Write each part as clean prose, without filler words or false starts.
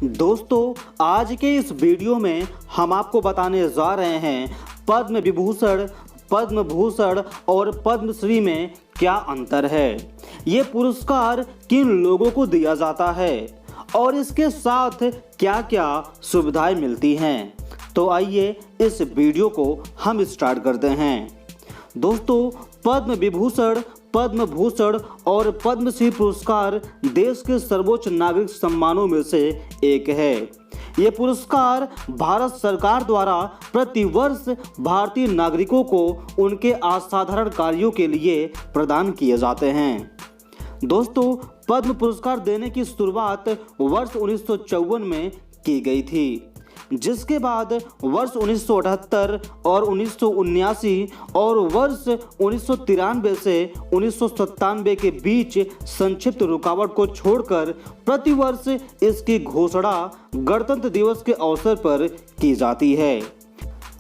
दोस्तों, आज के इस वीडियो में हम आपको बताने जा रहे हैं पद्म विभूषण, पद्म भूषण और पद्मश्री में क्या अंतर है, ये पुरस्कार किन लोगों को दिया जाता है और इसके साथ क्या क्या सुविधाएं मिलती हैं। तो आइए इस वीडियो को हम स्टार्ट करते हैं। दोस्तों, पद्म विभूषण, पद्म भूषण और पद्मश्री पुरस्कार देश के सर्वोच्च नागरिक सम्मानों में से एक है। ये पुरस्कार भारत सरकार द्वारा प्रतिवर्ष भारतीय नागरिकों को उनके असाधारण कार्यों के लिए प्रदान किए जाते हैं। दोस्तों, पद्म पुरस्कार देने की शुरुआत वर्ष 1954 में की गई थी, जिसके बाद वर्ष 1978 और 1979 और वर्ष 1993 से 1997 के बीच संक्षिप्त रुकावट को छोड़कर प्रतिवर्ष इसकी घोषणा गणतंत्र दिवस के अवसर पर की जाती है।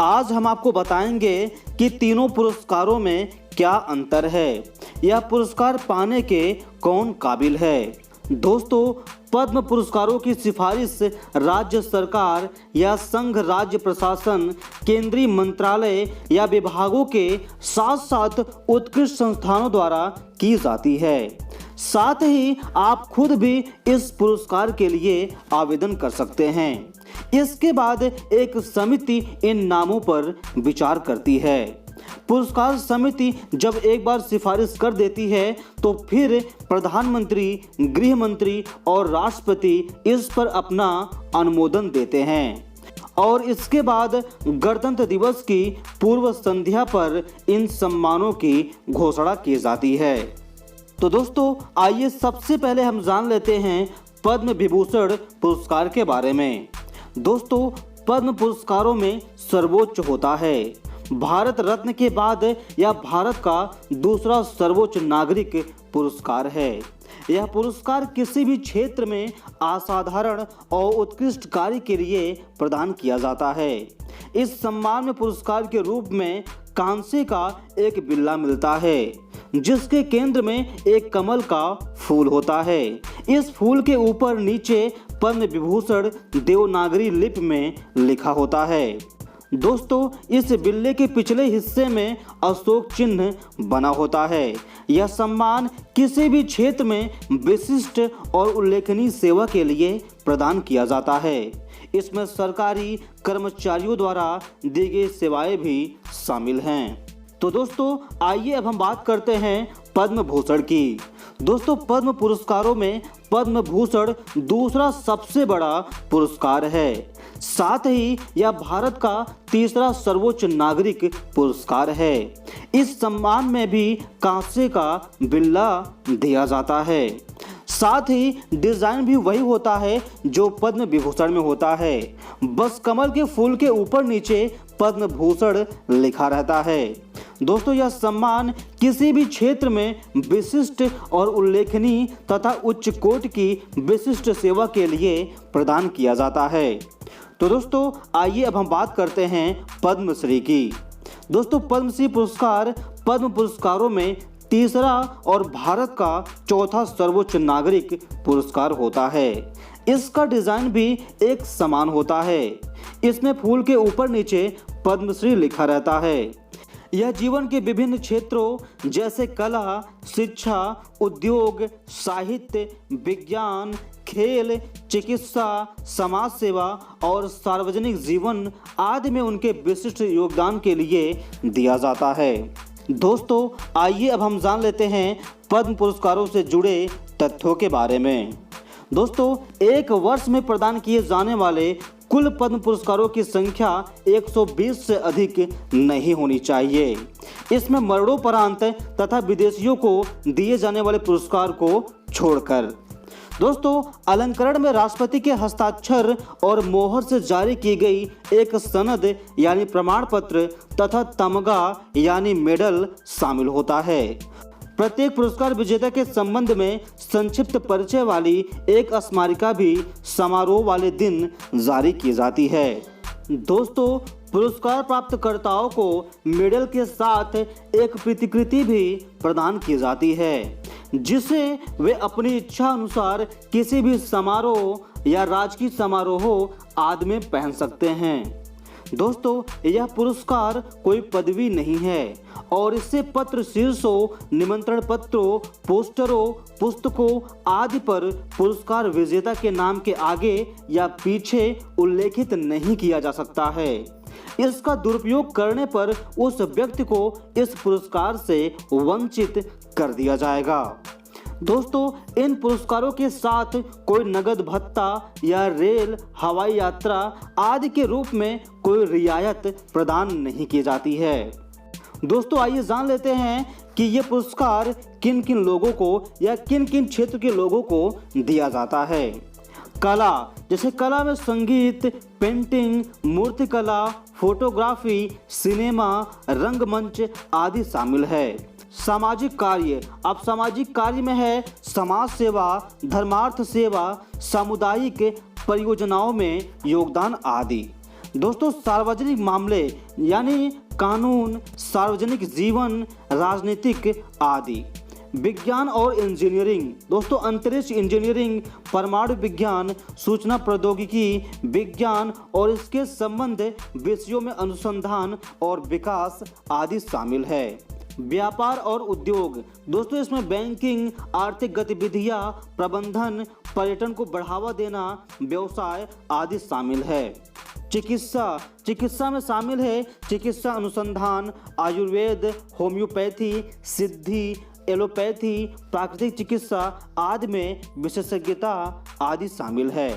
आज हम आपको बताएंगे कि तीनों पुरस्कारों में क्या अंतर है, यह पुरस्कार पाने के कौन काबिल है। दोस्तों, पद्म पुरस्कारों की सिफारिश राज्य सरकार या संघ राज्य प्रशासन, केंद्रीय मंत्रालय या विभागों के साथ साथ उत्कृष्ट संस्थानों द्वारा की जाती है। साथ ही आप खुद भी इस पुरस्कार के लिए आवेदन कर सकते हैं। इसके बाद एक समिति इन नामों पर विचार करती है। पुरस्कार समिति जब एक बार सिफारिश कर देती है तो फिर प्रधानमंत्री, गृह मंत्री और राष्ट्रपति इस पर अपना अनुमोदन देते हैं और इसके बाद गणतंत्र दिवस की पूर्व संध्या पर इन सम्मानों की घोषणा की जाती है। तो दोस्तों, आइए सबसे पहले हम जान लेते हैं पद्म विभूषण पुरस्कार के बारे में। दोस्तों, पद्म पुरस्कारों में सर्वोच्च होता है। भारत रत्न के बाद यह भारत का दूसरा सर्वोच्च नागरिक पुरस्कार है। यह पुरस्कार किसी भी क्षेत्र में असाधारण और उत्कृष्ट कार्य के लिए प्रदान किया जाता है। इस सम्मान में पुरस्कार के रूप में कांसे का एक बिल्ला मिलता है, जिसके केंद्र में एक कमल का फूल होता है। इस फूल के ऊपर नीचे पद्म विभूषण देवनागरी लिपि में लिखा होता है। दोस्तों, इस बिल्ले के पिछले हिस्से में अशोक चिन्ह बना होता है। यह सम्मान किसी भी क्षेत्र में विशिष्ट और उल्लेखनीय सेवा के लिए प्रदान किया जाता है। इसमें सरकारी कर्मचारियों द्वारा दी गई सेवाएं भी शामिल हैं। तो दोस्तों, आइए अब हम बात करते हैं पद्म भूषण की। दोस्तों, पद्म पुरस्कारों में पद्म भूषण दूसरा सबसे बड़ा पुरस्कार है। साथ ही यह भारत का तीसरा सर्वोच्च नागरिक पुरस्कार है। इस सम्मान में भी कांसे का बिल्ला दिया जाता है। साथ ही डिजाइन भी वही होता है जो पद्म विभूषण में होता है, बस कमल के फूल के ऊपर नीचे पद्म भूषण लिखा रहता है। दोस्तों, यह सम्मान किसी भी क्षेत्र में विशिष्ट और उल्लेखनीय तथा उच्च कोटि की विशिष्ट सेवा के लिए प्रदान किया जाता है। तो दोस्तों, आइए अब हम बात करते हैं पद्मश्री की। दोस्तों, पद्मश्री पुरस्कार पद्म पुरस्कारों में तीसरा और भारत का चौथा सर्वोच्च नागरिक पुरस्कार होता है। इसका डिजाइन भी एक समान होता है। इसमें फूल के ऊपर नीचे पद्मश्री लिखा रहता है। यह जीवन के विभिन्न क्षेत्रों जैसे कला, शिक्षा, उद्योग, साहित्य, विज्ञान, खेल, चिकित्सा, समाज सेवा और सार्वजनिक जीवन आदि में उनके विशिष्ट योगदान के लिए दिया जाता है। दोस्तों, आइए अब हम जान लेते हैं पद्म पुरस्कारों से जुड़े तथ्यों के बारे में। दोस्तों, एक वर्ष में प्रदान किए जाने वाले कुल पद्म पुरस्कारों की संख्या 120 से अधिक नहीं होनी चाहिए। इसमें मरणोपरांत तथा विदेशियों को दिए जाने वाले पुरस्कार को छोड़कर। दोस्तों, अलंकरण में राष्ट्रपति के हस्ताक्षर और मोहर से जारी की गई एक सनद यानी प्रमाण पत्र तथा तमगा यानी मेडल शामिल होता है। प्रत्येक पुरस्कार विजेता के संबंध में संक्षिप्त परिचय वाली एक स्मारिका भी समारोह वाले दिन जारी की जाती है। दोस्तों, पुरस्कार प्राप्तकर्ताओं को मेडल के साथ एक प्रतिकृति भी प्रदान की जाती है, जिसे वे अपनी इच्छा अनुसार किसी भी समारोह या राजकीय समारोहों आदि में पहन सकते हैं। दोस्तों, यह पुरस्कार कोई पदवी नहीं है और इससे पत्र शीर्षों, निमंत्रण पत्रों, पोस्टरों, पुस्तकों आदि पर पुरस्कार विजेता के नाम के आगे या पीछे उल्लेखित नहीं किया जा सकता है। इसका दुरुपयोग करने पर उस व्यक्ति को इस पुरस्कार से वंचित कर दिया जाएगा। दोस्तों, इन पुरस्कारों के साथ कोई नगद भत्ता या रेल, हवाई यात्रा आदि के रूप में कोई रियायत प्रदान नहीं की जाती है। दोस्तों, आइए जान लेते हैं कि ये पुरस्कार किन किन लोगों को या किन किन क्षेत्र के लोगों को दिया जाता है। कला, जैसे कला में संगीत, पेंटिंग, मूर्तिकला, फोटोग्राफी, सिनेमा, रंगमंच आदि शामिल है। सामाजिक कार्य, अब सामाजिक कार्य में है समाज सेवा, धर्मार्थ सेवा, सामुदायिक परियोजनाओं में योगदान आदि। दोस्तों, सार्वजनिक मामले यानी कानून, सार्वजनिक जीवन, राजनीतिक आदि। विज्ञान और इंजीनियरिंग, दोस्तों अंतरिक्ष इंजीनियरिंग, परमाणु विज्ञान, सूचना प्रौद्योगिकी विज्ञान और इसके संबंध विषयों में अनुसंधान और विकास आदि शामिल है। व्यापार और उद्योग, दोस्तों इसमें बैंकिंग, आर्थिक गतिविधियां, प्रबंधन, पर्यटन को बढ़ावा देना, व्यवसाय आदि शामिल है। चिकित्सा में शामिल है चिकित्सा अनुसंधान, आयुर्वेद, होम्योपैथी, सिद्धि, एलोपैथी, प्राकृतिक चिकित्सा आदि में विशेषज्ञता आदि शामिल है।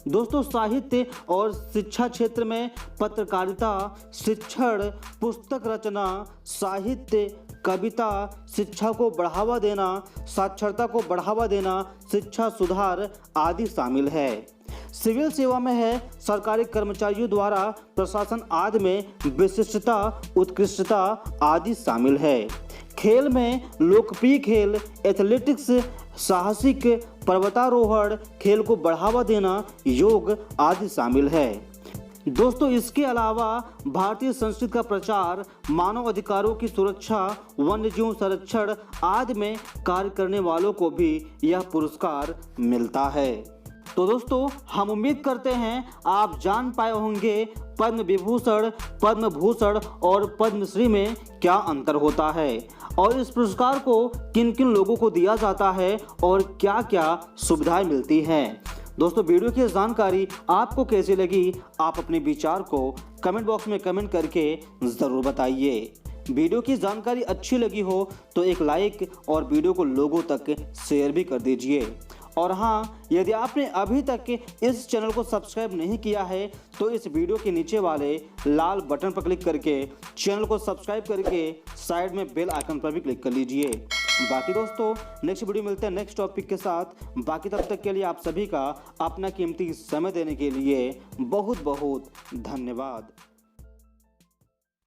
दोस्तों, साहित्य और शिक्षा क्षेत्र में पत्रकारिता, शिक्षण, पुस्तक रचना, साहित्य, कविता, शिक्षा को बढ़ावा देना, साक्षरता को बढ़ावा देना, शिक्षा सुधार आदि शामिल है। सिविल सेवा में है सरकारी कर्मचारियों द्वारा प्रशासन आदि में विशिष्टता, उत्कृष्टता आदि शामिल है। खेल में लोकप्रिय खेल, एथलेटिक्स, साहसिक, पर्वतारोहण, खेल को बढ़ावा देना, योग आदि शामिल है। दोस्तों, इसके अलावा भारतीय संस्कृति का प्रचार, मानव अधिकारों की सुरक्षा, वन्यजीव संरक्षण आदि में कार्य करने वालों को भी यह पुरस्कार मिलता है। तो दोस्तों, हम उम्मीद करते हैं आप जान पाए होंगे पद्म विभूषण, पद्म भूषण और पद्मश्री में क्या अंतर होता है और इस पुरस्कार को किन किन लोगों को दिया जाता है और क्या क्या सुविधाएं मिलती हैं। दोस्तों, वीडियो की जानकारी आपको कैसी लगी, आप अपने विचार को कमेंट बॉक्स में कमेंट करके ज़रूर बताइए। वीडियो की जानकारी अच्छी लगी हो तो एक लाइक और वीडियो को लोगों तक शेयर भी कर दीजिए। और हाँ, यदि आपने अभी तक इस चैनल को सब्सक्राइब नहीं किया है तो इस वीडियो के नीचे वाले लाल बटन पर क्लिक करके चैनल को सब्सक्राइब करके साइड में बेल आइकन पर भी क्लिक कर लीजिए। बाकी दोस्तों, नेक्स्ट वीडियो मिलते हैं नेक्स्ट टॉपिक के साथ। बाकी तब तक के लिए आप सभी का अपना कीमती समय देने के लिए बहुत बहुत धन्यवाद।